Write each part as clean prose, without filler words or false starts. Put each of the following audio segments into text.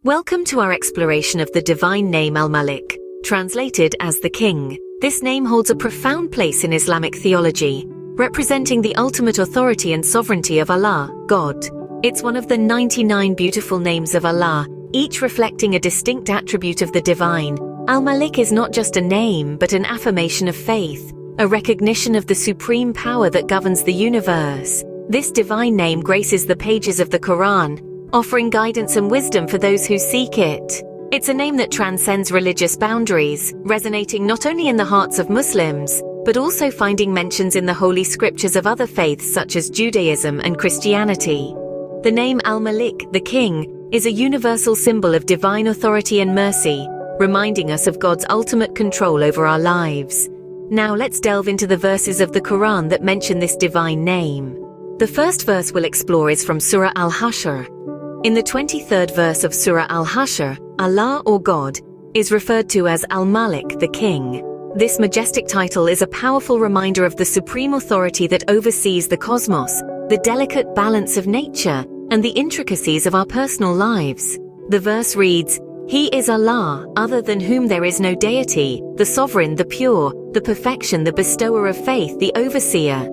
Welcome to our exploration of the divine name Al-Malik, translated as the King. This name holds a profound place in Islamic theology, representing the ultimate authority and sovereignty of Allah, God. It's one of the 99 beautiful names of Allah, each reflecting a distinct attribute of the divine. Al-Malik is not just a name, but an affirmation of faith, a recognition of the supreme power that governs the universe. This divine name graces the pages of the Quran, offering guidance and wisdom for those who seek it. It's a name that transcends religious boundaries, resonating not only in the hearts of Muslims, but also finding mentions in the holy scriptures of other faiths such as Judaism and Christianity. The name Al-Malik, the King, is a universal symbol of divine authority and mercy, reminding us of God's ultimate control over our lives. Now let's delve into the verses of the Quran that mention this divine name. The first verse we'll explore is from Surah Al-Hashr. In the 23rd verse of Surah Al-Hashr, Allah or God is referred to as Al-Malik, the King. This majestic title is a powerful reminder of the supreme authority that oversees the cosmos, the delicate balance of nature, and the intricacies of our personal lives. The verse reads, "He is Allah, other than whom there is no deity, the sovereign, the pure, the perfection, the bestower of faith, the overseer."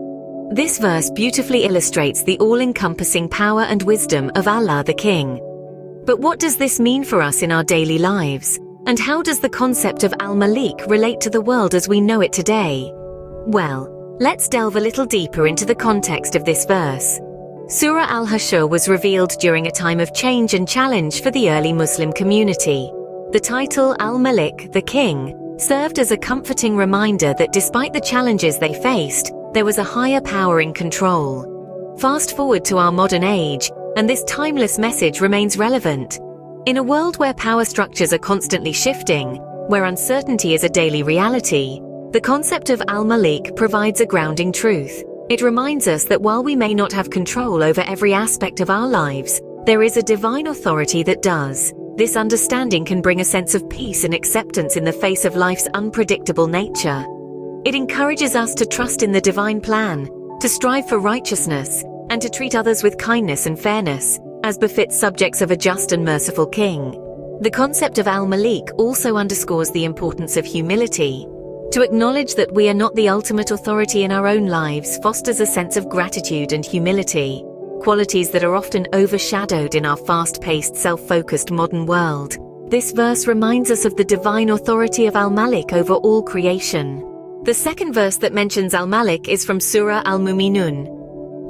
This verse beautifully illustrates the all-encompassing power and wisdom of Allah the King. But what does this mean for us in our daily lives? And how does the concept of Al-Malik relate to the world as we know it today? Well, let's delve a little deeper into the context of this verse. Surah Al-Hashr was revealed during a time of change and challenge for the early Muslim community. The title Al-Malik, the King, served as a comforting reminder that despite the challenges they faced, there was a higher power in control. Fast forward to our modern age, and this timeless message remains relevant. In a world where power structures are constantly shifting, where uncertainty is a daily reality, the concept of Al-Malik provides a grounding truth. It reminds us that while we may not have control over every aspect of our lives, there is a divine authority that does. This understanding can bring a sense of peace and acceptance in the face of life's unpredictable nature. It encourages us to trust in the divine plan, to strive for righteousness, and to treat others with kindness and fairness, as befits subjects of a just and merciful king. The concept of Al-Malik also underscores the importance of humility. To acknowledge that we are not the ultimate authority in our own lives fosters a sense of gratitude and humility, qualities that are often overshadowed in our fast-paced, self-focused modern world. This verse reminds us of the divine authority of Al-Malik over all creation. The second verse that mentions Al-Malik is from Surah Al-Mu'minun.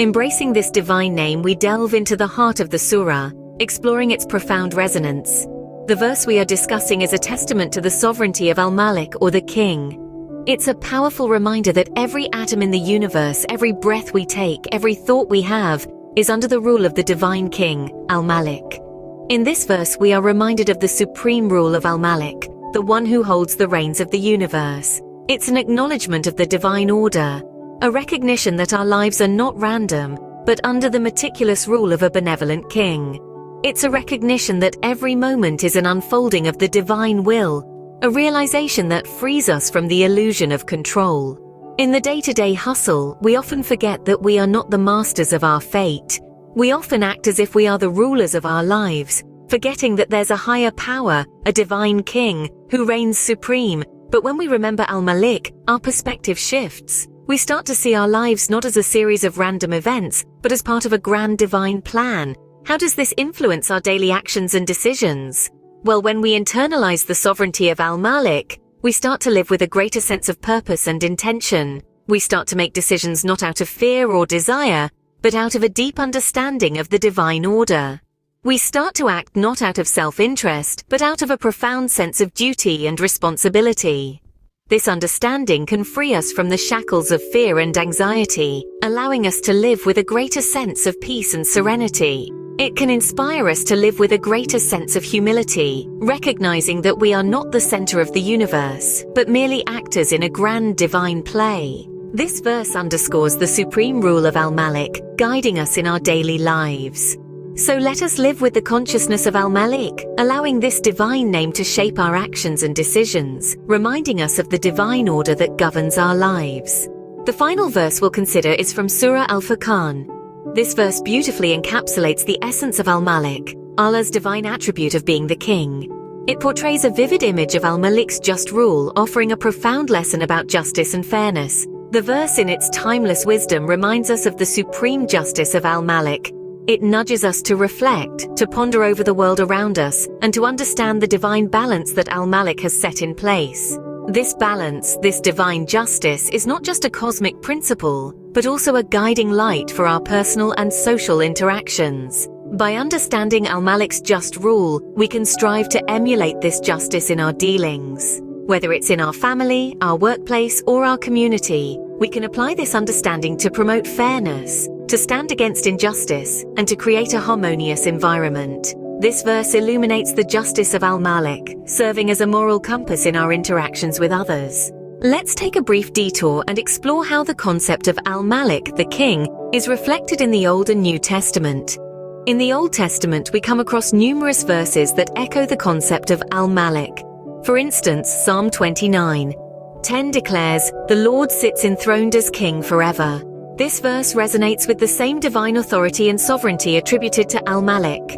Embracing this divine name, we delve into the heart of the surah, exploring its profound resonance. The verse we are discussing is a testament to the sovereignty of Al-Malik or the King. It's a powerful reminder that every atom in the universe, every breath we take, every thought we have, is under the rule of the divine King, Al-Malik. In this verse, we are reminded of the supreme rule of Al-Malik, the one who holds the reins of the universe. It's an acknowledgement of the divine order, a recognition that our lives are not random, but under the meticulous rule of a benevolent king. It's a recognition that every moment is an unfolding of the divine will, a realization that frees us from the illusion of control. In the day-to-day hustle, we often forget that we are not the masters of our fate. We often act as if we are the rulers of our lives, forgetting that there's a higher power, a divine king, who reigns supreme. But when we remember Al-Malik, our perspective shifts. We start to see our lives not as a series of random events, but as part of a grand divine plan. How does this influence our daily actions and decisions? Well, when we internalize the sovereignty of Al-Malik, we start to live with a greater sense of purpose and intention. We start to make decisions not out of fear or desire, but out of a deep understanding of the divine order. We start to act not out of self-interest, but out of a profound sense of duty and responsibility. This understanding can free us from the shackles of fear and anxiety, allowing us to live with a greater sense of peace and serenity. It can inspire us to live with a greater sense of humility, recognizing that we are not the center of the universe, but merely actors in a grand divine play. This verse underscores the supreme rule of Al-Malik, guiding us in our daily lives. So let us live with the consciousness of Al-Malik, allowing this divine name to shape our actions and decisions, reminding us of the divine order that governs our lives. The final verse we'll consider is from Surah Al-Furqan. This verse beautifully encapsulates the essence of Al-Malik, Allah's divine attribute of being the king. It portrays a vivid image of Al-Malik's just rule, offering a profound lesson about justice and fairness. The verse in its timeless wisdom reminds us of the supreme justice of Al-Malik. It nudges us to reflect, to ponder over the world around us, and to understand the divine balance that Al-Malik has set in place. This balance, this divine justice, is not just a cosmic principle, but also a guiding light for our personal and social interactions. By understanding Al-Malik's just rule, we can strive to emulate this justice in our dealings. Whether it's in our family, our workplace, or our community, we can apply this understanding to promote fairness, to stand against injustice, and to create a harmonious environment. This verse illuminates the justice of Al-Malik, serving as a moral compass in our interactions with others. Let's take a brief detour and explore how the concept of Al-Malik, the king, is reflected in the Old and New Testament. In the Old Testament, we come across numerous verses that echo the concept of Al-Malik. For instance, Psalm 29:10 declares, "The Lord sits enthroned as king forever." This verse resonates with the same divine authority and sovereignty attributed to Al-Malik.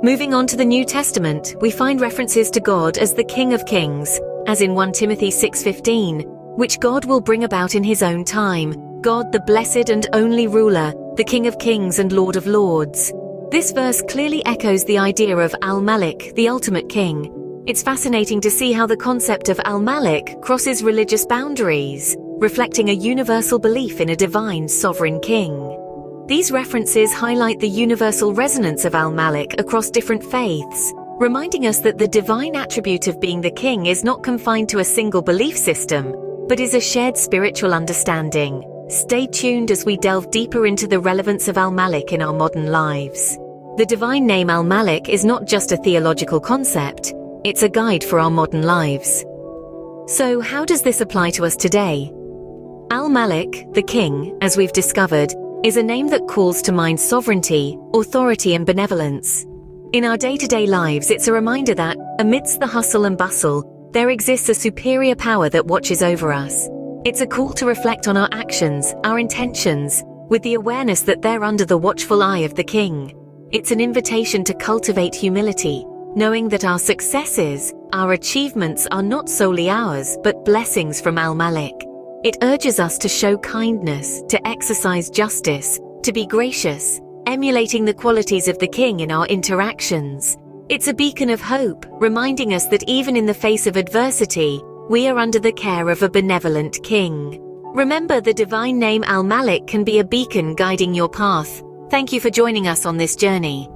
Moving on to the New Testament, we find references to God as the King of Kings, as in 1 Timothy 6:15, which God will bring about in his own time. God, the blessed and only ruler, the King of Kings and Lord of Lords. This verse clearly echoes the idea of Al-Malik, the ultimate king. It's fascinating to see how the concept of Al-Malik crosses religious boundaries, reflecting a universal belief in a divine sovereign king. These references highlight the universal resonance of Al-Malik across different faiths, reminding us that the divine attribute of being the king is not confined to a single belief system, but is a shared spiritual understanding. Stay tuned as we delve deeper into the relevance of Al-Malik in our modern lives. The divine name Al-Malik is not just a theological concept, it's a guide for our modern lives. So, how does this apply to us today? Al-Malik, the king, as we've discovered, is a name that calls to mind sovereignty, authority, and benevolence. In our day-to-day lives, it's a reminder that, amidst the hustle and bustle, there exists a superior power that watches over us. It's a call to reflect on our actions, our intentions, with the awareness that they're under the watchful eye of the king. It's an invitation to cultivate humility, knowing that our successes, our achievements are not solely ours, but blessings from Al-Malik. It urges us to show kindness, to exercise justice, to be gracious, emulating the qualities of the king in our interactions. It's a beacon of hope, reminding us that even in the face of adversity, we are under the care of a benevolent king. Remember, the divine name Al-Malik can be a beacon guiding your path. Thank you for joining us on this journey.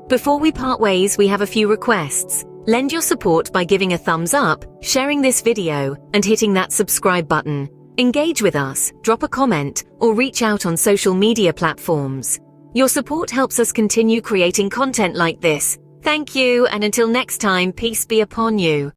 Before we part ways, we have a few requests. Lend your support by giving a thumbs up, sharing this video, and hitting that subscribe button. Engage with us, drop a comment, or reach out on social media platforms. Your support helps us continue creating content like this. Thank you, and until next time, peace be upon you.